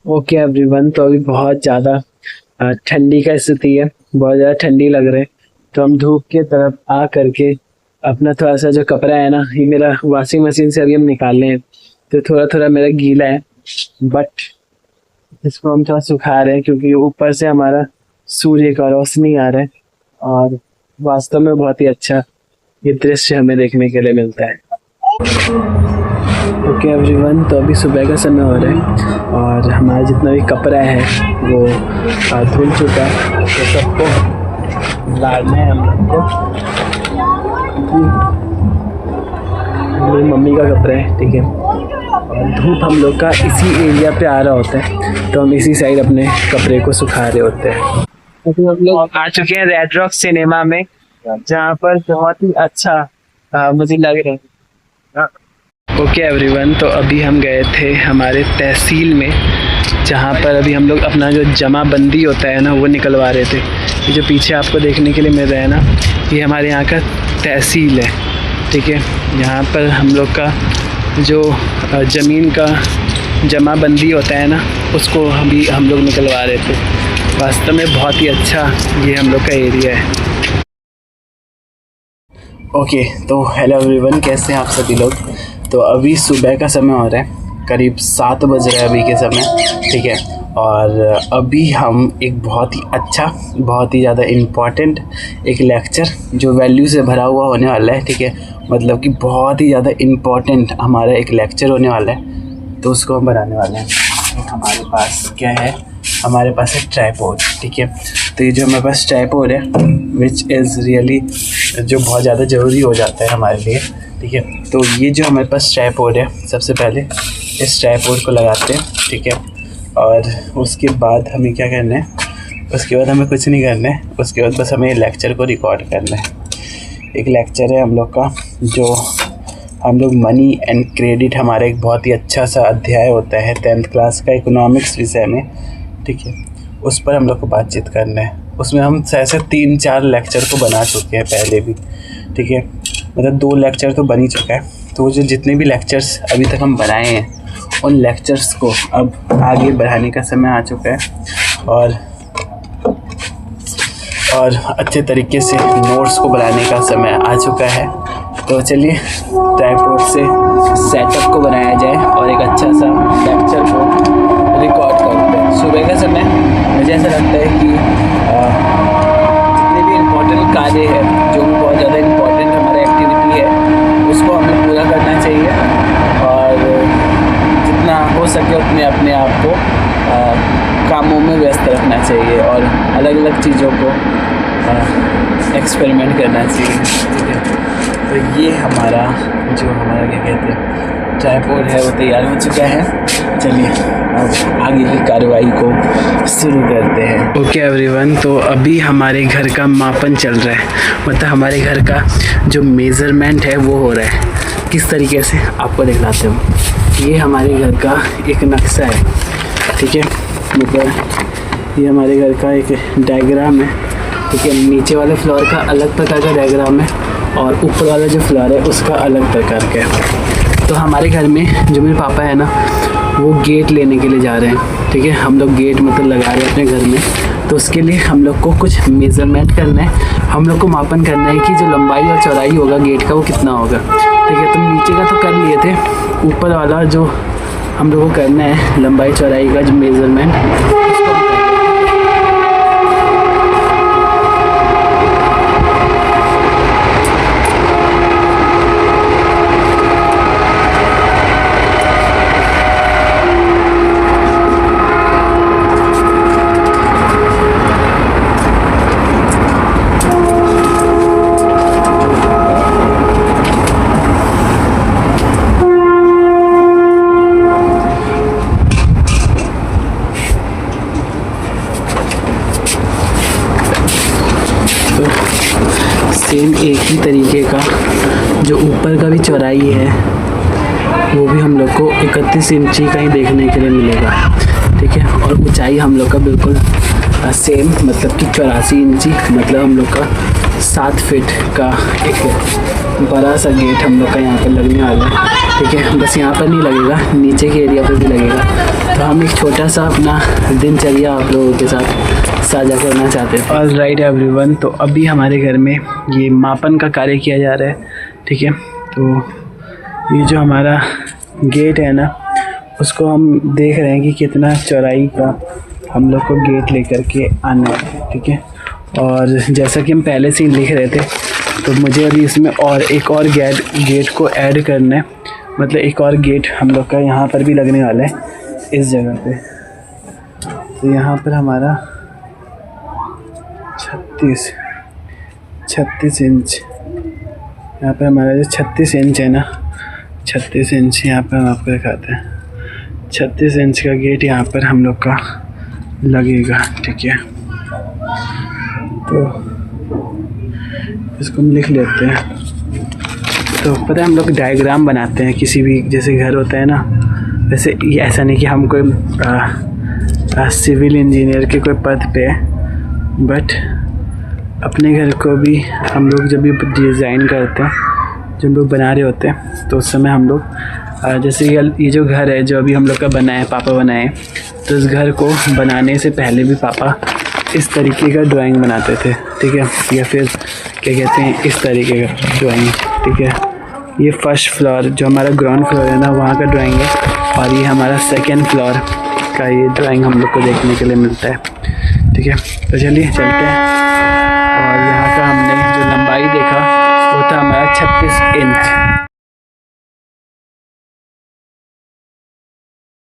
Okay everyone, तो अभी बहुत ज़्यादा ठंडी का स्थिति है। बहुत ज़्यादा ठंडी लग रहा है, तो हम धूप के तरफ आ करके अपना थोड़ा सा जो कपड़ा है ना, ये मेरा वॉशिंग मशीन से अभी हम निकाल रहे हैं। तो थोड़ा थोड़ा मेरा गीला है, बट इसको हम थोड़ा सुखा रहे हैं क्योंकि ऊपर से हमारा सूर्य का रोशनी आ रहा है और वास्तव में बहुत ही अच्छा ये दृश्य हमें देखने के लिए मिलता है। ओके एवरीवन, तो अभी सुबह का समय हो रहा है और हमारा जितना भी कपड़ा है वो धुल चुका है। तो सबको लाना है हम लोग को। मेरी मम्मी का कपड़ा है, ठीक है। और धूप हम लोग का इसी एरिया पे आ रहा होता है, तो हम इसी साइड अपने कपड़े को सुखा रहे होते हैं। तो हम लोग आ चुके हैं रेड रॉक सिनेमा में, जहाँ पर बहुत ही अच्छा मुझे लग रहा है। ओके एवरीवन, तो अभी हम गए थे हमारे तहसील में, जहाँ पर अभी हम लोग अपना जो जमाबंदी होता है ना वो निकलवा रहे थे। ये जो पीछे आपको देखने के लिए मिल रहा है ना, ये हमारे यहाँ का तहसील है, ठीक है। यहाँ पर हम लोग का जो ज़मीन का जमाबंदी होता है ना, उसको अभी हम लोग निकलवा रहे थे। वास्तव में बहुत ही अच्छा ये हम लोग का एरिया है। ओके, तो हेलो एवरीवन, कैसे हैं आप सभी लोग। तो अभी सुबह का समय हो रहा है, करीब 7 बज रहा है अभी के समय, ठीक है। और अभी हम एक बहुत ही अच्छा, बहुत ही ज़्यादा इम्पॉर्टेंट एक लेक्चर जो वैल्यू से भरा हुआ होने वाला है, ठीक है। मतलब कि बहुत ही ज़्यादा इम्पॉर्टेंट हमारा एक लेक्चर होने वाला है, तो उसको हम बनाने वाले हैं। तो हमारे पास क्या है, हमारे पास है ट्राइपॉड, ठीक है। तो ये जो हमारे पास ट्राइपॉड है, विच इज़ रियली जो बहुत ज़्यादा ज़रूरी हो जाता है हमारे लिए, ठीक है। तो ये जो हमारे पास ट्राइपॉड है, सबसे पहले इस ट्राइपॉड को लगाते हैं, ठीक है। और उसके बाद हमें क्या करना है, उसके बाद हमें कुछ नहीं करना है, उसके बाद बस हमें लेक्चर को रिकॉर्ड करना है। एक लेक्चर है हम लोग का, जो हम लोग मनी एंड क्रेडिट, हमारा एक बहुत ही अच्छा सा अध्याय होता है 10th क्लास का इकोनॉमिक्स विषय में, ठीक है। उस पर हम लोग को बातचीत करना है। उसमें हम ऐसे 3-4 लेक्चर को बना चुके हैं पहले भी, ठीक है। मतलब 2 लेक्चर तो बन ही चुका है। तो वो जो जितने भी लेक्चर्स अभी तक हम बनाए हैं, उन लेक्चर्स को अब आगे बढ़ाने का समय आ चुका है और अच्छे तरीके से नोट्स को बनाने का समय आ चुका है। तो चलिए ट्राइपॉड से सेटअप को बनाया जाए और एक अच्छा सा लेक्चर को रिकॉर्ड करते हैं। सुबह का समय मुझे ऐसा लगता है कि जितने भी इम्पोर्टेंट कार्य है, जो भी बहुत ज़्यादा इम्पोर्टेंट हमारा एक्टिविटी है, उसको हमें पूरा करना चाहिए और जितना हो सके उतने अपने आप को कामों में व्यस्त रखना चाहिए और अलग अलग चीज़ों को एक्सपेरिमेंट करना चाहिए, ठीक है। तो ये हमारा क्या कहते हैं ट्राइपॉड है, वो तैयार हो चुका है। चलिए अब आगे की कार्रवाई को शुरू करते हैं। ओके एवरीवन, तो अभी हमारे घर का मापन चल रहा है, मतलब हमारे घर का जो मेज़रमेंट है वो हो रहा है। किस तरीके से आपको दिखलाते हूँ। ये हमारे घर का एक नक्शा है, ठीक है। मतलब ये हमारे घर का एक डायग्राम है, ठीक है। नीचे वाले फ्लोर का अलग प्रकार का डायग्राम है और ऊपर वाला जो फ्लोर है उसका अलग प्रकार का है। तो हमारे घर में जो मेरे पापा है ना, वो गेट लेने के लिए जा रहे हैं, ठीक है। हम लोग गेट मतलब लगा रहे हैं अपने घर में, तो उसके लिए हम लोग को कुछ मेज़रमेंट करना है। हम लोग को मापन करना है कि जो लंबाई और चौड़ाई होगा गेट का वो कितना होगा, ठीक है। तो नीचे का तो कर लिए थे, ऊपर वाला जो हम लोग को करना है लंबाई चौड़ाई का जो मेज़रमेंट, उसको सेम एक ही तरीके का जो ऊपर का भी चौड़ाई है वो भी हम लोग को 31 इंची का ही देखने के लिए मिलेगा, ठीक है। और ऊंचाई हम लोग का बिल्कुल सेम, मतलब कि 84 इंची, मतलब हम लोग का 7 फीट का एक बड़ा सा गेट हम लोग का यहाँ पर लगने वाला है। ठीक है, बस यहाँ पर नहीं लगेगा, नीचे के एरिया पर भी लगेगा। तो हम एक छोटा सा अपना दिनचर्या आप लोगों के साथ साझा करना चाहते हैं। ऑल राइट एवरीवन, तो अभी हमारे घर में ये मापन का कार्य किया जा रहा है। ठीक है, तो ये जो हमारा गेट है ना, उसको हम देख रहे हैं कि कितना चौड़ाई का हम लोग को गेट लेकर के आना है। ठीक है, और जैसा कि हम पहले से ही लिख रहे थे, तो मुझे अभी इसमें और एक और गेट को ऐड करना है। मतलब एक और गेट हम लोग का यहाँ पर भी लगने वाला है इस जगह पे। तो यहाँ पर हमारा 36 इंच, यहाँ पर हमारा जो 36 इंच है ना, 36 इंच यहाँ पर हम आपको दिखाते हैं। 36 इंच का गेट यहाँ पर हम लोग का लगेगा। ठीक है, तो इसको हम लिख लेते हैं। तो पता है हम लोग डायग्राम बनाते हैं किसी भी, जैसे घर होता है ना, वैसे ये ऐसा नहीं कि हम कोई सिविल इंजीनियर के कोई पद पे है, बट अपने घर को भी हम लोग जब भी डिज़ाइन करते हैं, जब लोग बना रहे होते हैं, तो उस समय हम लोग जैसे ये जो घर है जो अभी हम लोग का बना है, पापा बनाए, तो इस घर को बनाने से पहले भी पापा इस तरीके का ड्राइंग बनाते थे। ठीक है, या फिर क्या कहते हैं, इस तरीके का ड्राइंग। ठीक है, ये फर्स्ट फ्लोर जो हमारा ग्राउंड फ्लोर है ना, वहाँ का ड्राइंग है, और ये हमारा सेकेंड फ्लोर का ये ड्राइंग हम लोग को देखने के लिए मिलता है। ठीक है, तो चलिए चलते हैं। और यहाँ का हमने जो लंबाई देखा वो था हमारा 36 इंच।